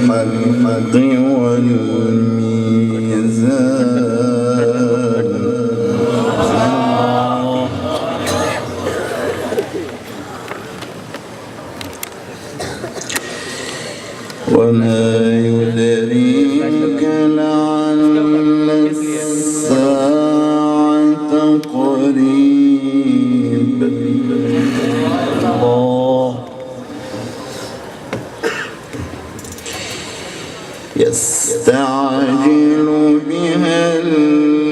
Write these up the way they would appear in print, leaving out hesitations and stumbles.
الحق والميزان وما يدريك لعل الساعة قريب. يستعجل بها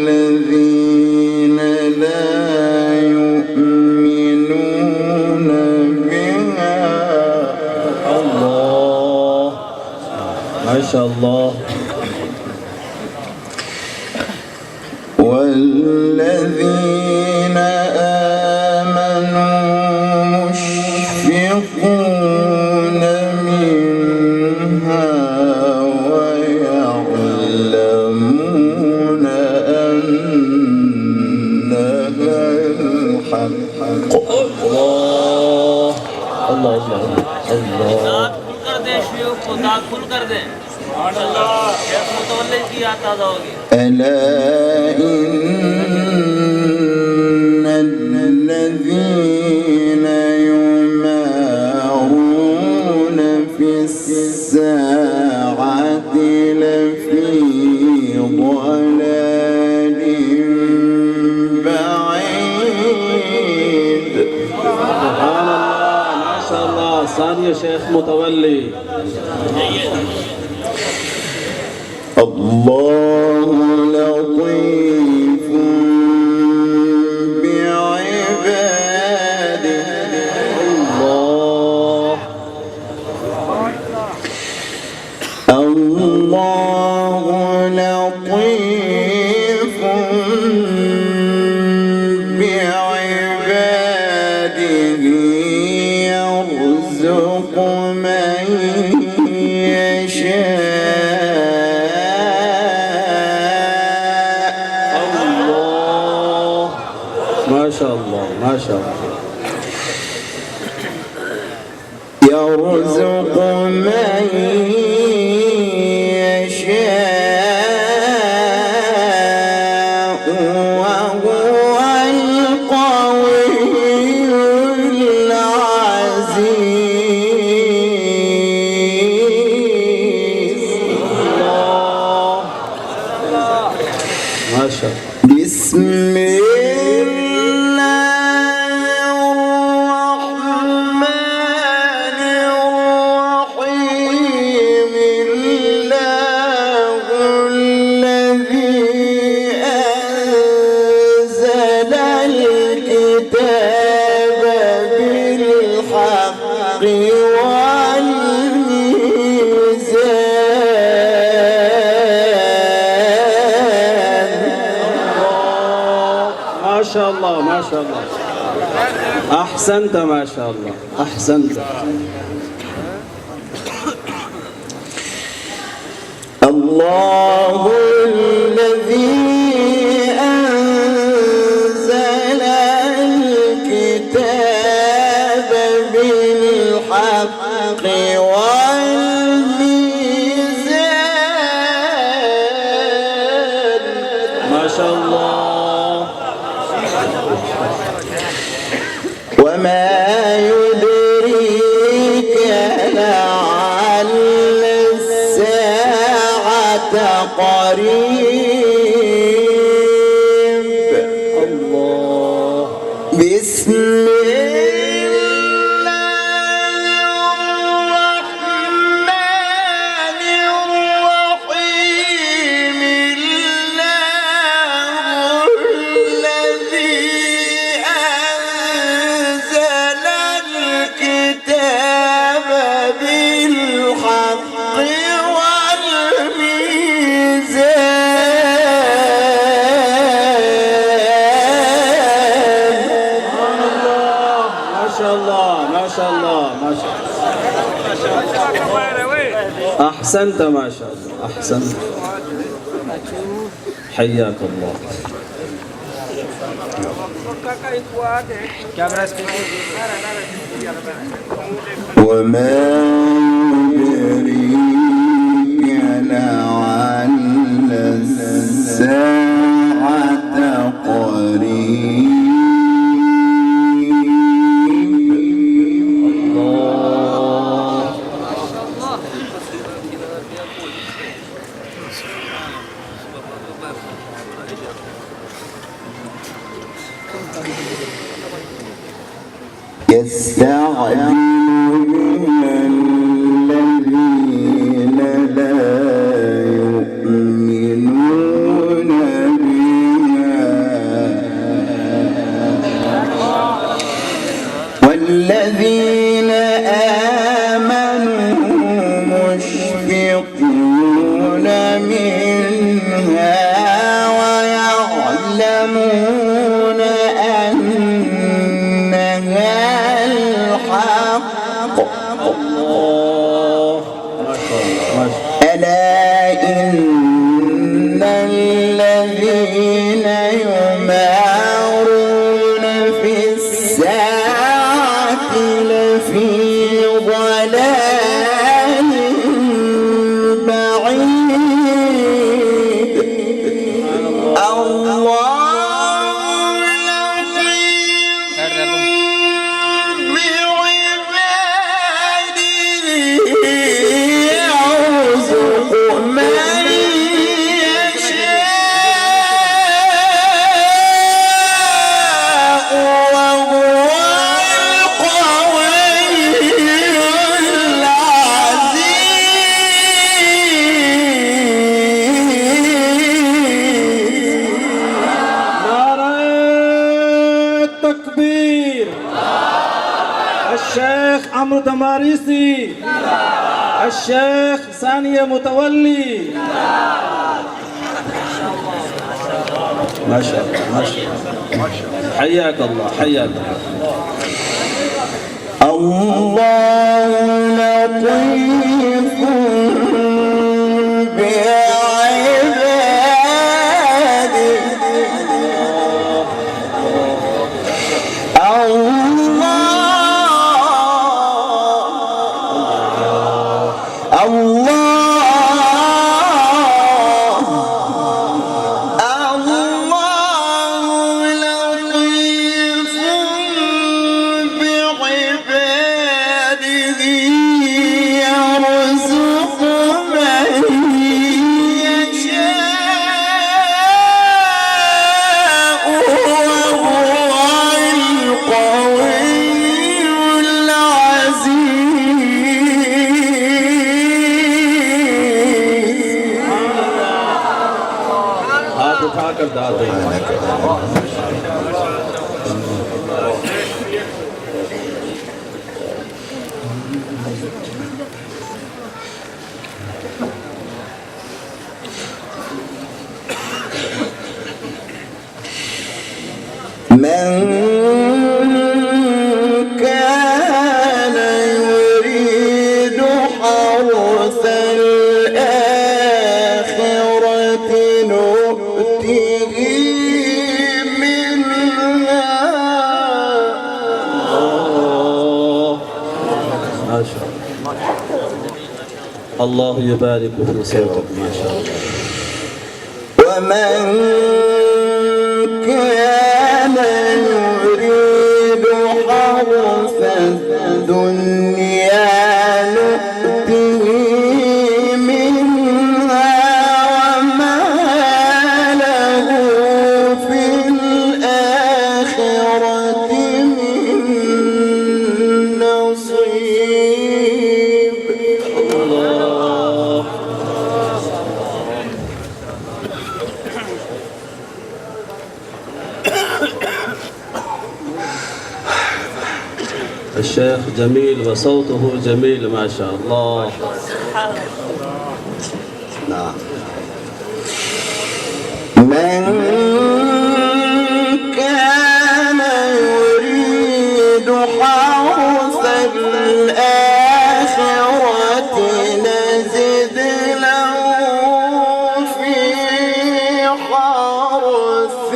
الذين لا يؤمنون بها. الله ما شاء الله. والذين آمنوا مشفقون منها ويعلمون أنها الحق. الله الله الله. ألا إن الذين يمارون في الساعة لفي ضلال بعيد. سبحان الله ما شاء الله. ثانية شيخ متولي. الله لطيف بعباده. الله الله لطيف بعباده يرزق من يشاء. ما شاء الله ما شاء الله. يرزق من يشاء وهو القوي العزيز. الله ما شاء الله. بسم ما شاء الله ما شاء الله. أحسنت ما شاء الله أحسنت. الله الذي أنزل الكتاب بالحق والميزان. ما شاء الله. وما يدريك لعل الساعة قريب. الله بسم أحسنت ما شاء الله أحسنت. حياك الله. وما يدريك يستعجل بها الذين لا يؤمنون بها والذين آمنوا مشفقون منها ويعلمون أنها الحق. ألا إن الذين يمارون في الساعة لفي ضلال بعيد. الله الشيخ عمرو دماريسي، الشيخ ثانية متولي. ما شاء الله ما شاء الله، حياك الله حياك الله. لطيف بعباده. उठाकर दाते من كان يريد حرث الآخرة نؤته منها. ما شاء الله، الله يبارك في صوتك ما شاء الله. ومن كان يريد حرث الدنيا نؤته منها وما له في الآخرة من نصيب. الشيخ جميل وصوته جميل ما شاء الله. نعم. من كان يريد حرث الآخرة نزد له في حرثه.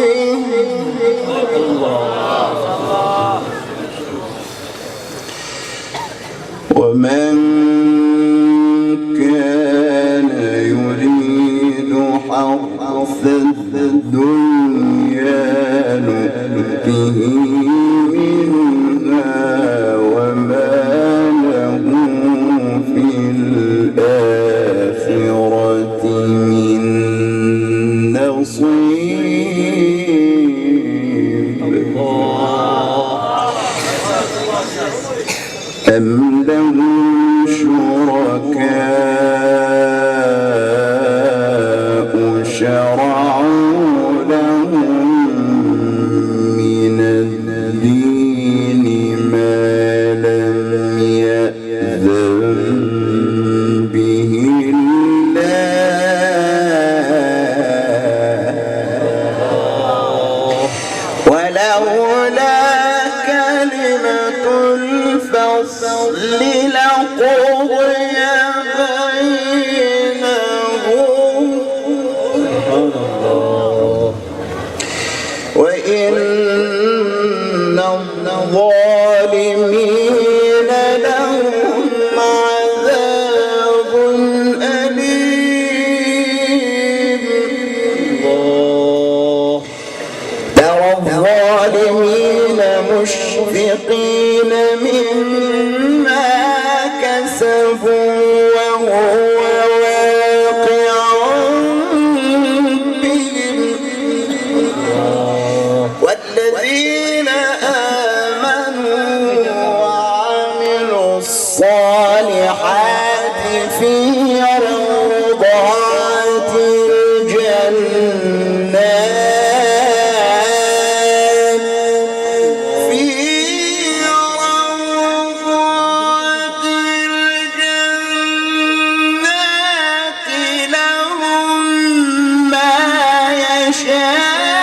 ومن كان يريد حرث الدنيا نؤته منها وما له في الآخرة من نصيب. يا